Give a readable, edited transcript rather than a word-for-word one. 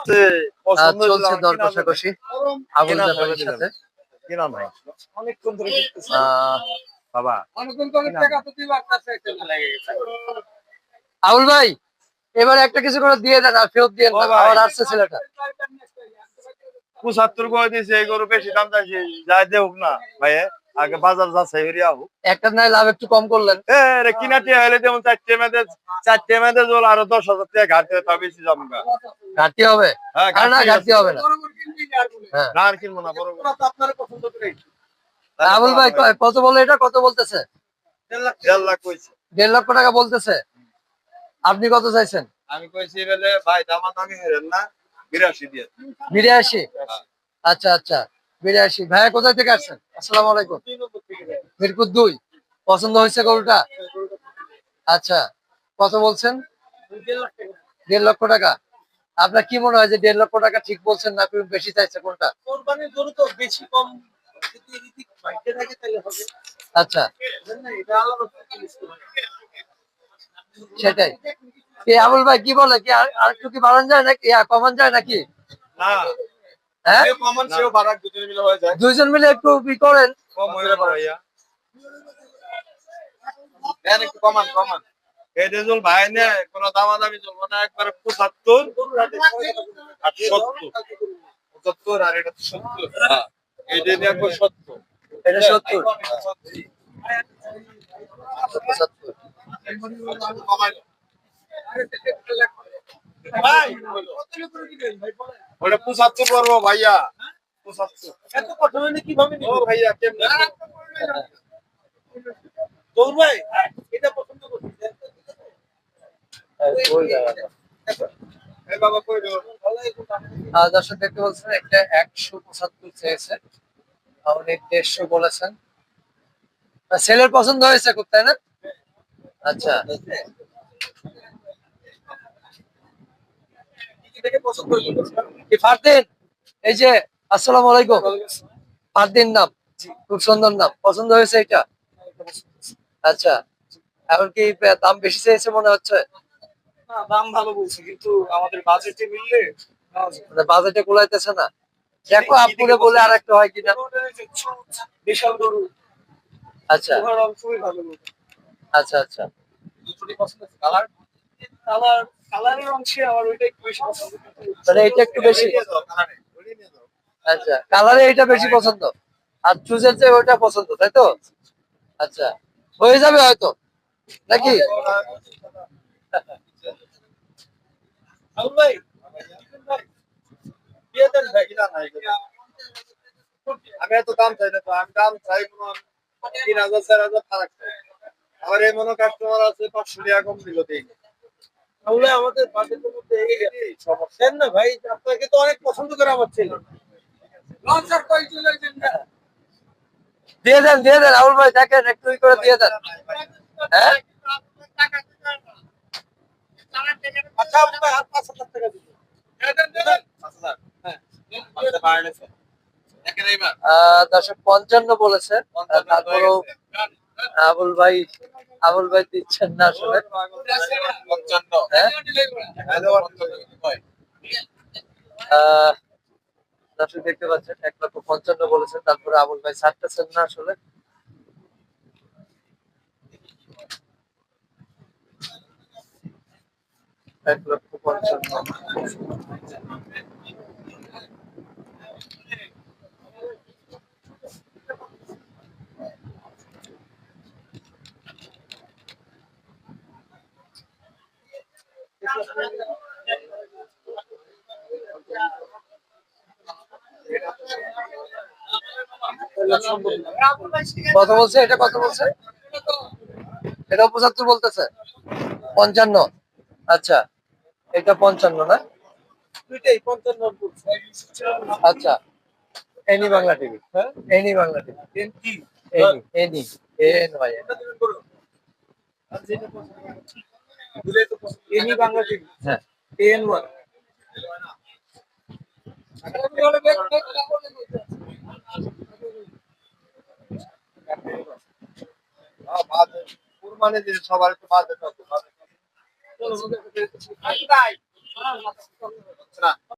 চলছে দর কষাকষি আবুল জাফরের সাথে। বাবা আবুল ভাই এবার একটা কিছু করে দিয়ে দেন, আর ফেরত দিয়ে আবার আসছে ছেলেটা। 75 করে দিয়েছে, এই গরু বেশি দাম চাইছে, যাই দেখ না ভাই, আগে বাজার যাচ্ছে একটা নাই লাভ একটু কম করলেন। কিনাটি হলে যেমন 4টে মেয়েদে জল আরো 10,000 টাকা ঘাটতে তা বেশি যাবো ঘাটতি হবে না, ঘাটতি হবে না। না আর কিনবো না, বড় আবুল ভাই কত বলে, এটা কত বলতেছে? 1.5 লক্ষ টাকা বলতেছে। আপনি কত চাইছেন? আমি কইছি বলে ভাই দামাদামি করেন না, 82 দিয়ে। 82? আচ্ছা আচ্ছা 82। ভাইয়া কোথায় থেকে আসছেন? আসসালামু আলাইকুম। মিরপুর 2। পছন্দ হয়েছে গরুটা? আচ্ছা কত বলছেন? 1.5 লক্ষ টাকা। আপনার কি মনে হয় যে 1.5 লক্ষ টাকা ঠিক বলছেন না বেশি চাইছে, কোনটা? কোরবানির গরু তো বেশি কম যদি এদিক বাইরে থাকে তাহলে হবে। আচ্ছা এটা আলাদা জিনিস। সেটাই। কি আবুল ভাই কি বলে, কি আর একটু কি বাড়ানো যায় নাকি, কমান যায় নাকি? না হ্যাঁ কমান সেও বাড়াক, দুজন মিলে হয়ে যায়। দুইজন মিলে একটু করেন, কম হয়ে যাবে ভাইয়া। দেন একটু কমান কমান। এই রেজল ভাই নে কোনো দামাদামি চলবে না, একবারে 75 আর 70। 75 আর এটা 70। হ্যাঁ এইটা দেখো 70। এটা 70। ভাই ওটা 75 পড়বো ভাইয়া, 75। এত কথা মানে কিভাবে নিব? ও ভাইয়া কেমনে গৌর ভাই এটা পছন্দ করছি। এই বাবা কই গো? দর্শক দেখতে বলছেন একটা 175 চেয়েছে, আপনি 150 বলেছেন। ছেলের পছন্দ হয়েছে খুব, তাই না? আচ্ছা এটাকে পছন্দ হইলো। কি ফারদিন, এই যে আসসালামু আলাইকুম। ফারদিন নাম, খুব সুন্দর নাম। পছন্দ হয়েছে এটা? আচ্ছা এখন কি দাম বেশি চেয়েছে মনে হচ্ছে? না দাম ভালো বলছে, কিন্তু আমাদের বাজেটে মিললে মানে বাজেটে কুলাইতেছে না। দেখো আপুরে বলে আর একটা হয় কিনা। বিশাল গরু। আচ্ছা খুবই ভালো গরু। আচ্ছা আচ্ছা দুটোই পছন্দ। কালার কালার কালারের অংশে আমার ওইটা একটু বেশি পছন্দ। মানে এটা একটু বেশি। আচ্ছা কালারে এটা বেশি পছন্দ, আর চুজের যে ওইটা পছন্দ, তাই তো? আচ্ছা হয়ে যাবে হয়তো নাকি? আবুল ভাই দিয়ে দেন ভাই। আমি এত দাম চাই না তো, আমি দাম চাই কোনো 3,000 4,000 ফারাক চাই। আমার এই মনো কাস্টমার আছে 500 টাকা কম দিল দেই। তাহলে আমাদের বাজেটের মধ্যে এই সমস্যা না ভাই, আপনাকে তো অনেক পছন্দ করে আমার ছেলে। লঞ্চার কই চলে যাবেন না? দিয়ে দেন আবুল ভাই, দেখেন একটু করে দিয়ে দেন। হ্যাঁ আচ্ছা আবুল ভাই আর 5,000 টাকা দিন। দেন দেন 5,000। হ্যাঁ আচ্ছা বাড়াইছে। দেখেন এইবার 55 বলেছে, তারপরেও আবুল ভাই দিচ্ছেন না আসলে। 55। হ্যাঁ দর্শক দেখতে পাচ্ছেন 1,55,000 বলেছেন, তারপরে আবুল ভাই ছাড়তেছেন না আসলে। এক লক্ষ 55,000। কত বলছে এটা, কত বলছে? এটা 75 বলতেছে। 55। আচ্ছা এটা 55 না? দুইটাই 55 বলছে। আচ্ছা এনি বাংলা টিভি। হ্যাঁ NE Bangla TV. NT NE N ভাই। এটা দিবেন করুন। আর যেটা পছন্দ দিলে তো পছন্দ। Any Bangla TV. হ্যাঁ এন1। কুরবানি দিলে সবার একটু বাজেট আছে। ভাই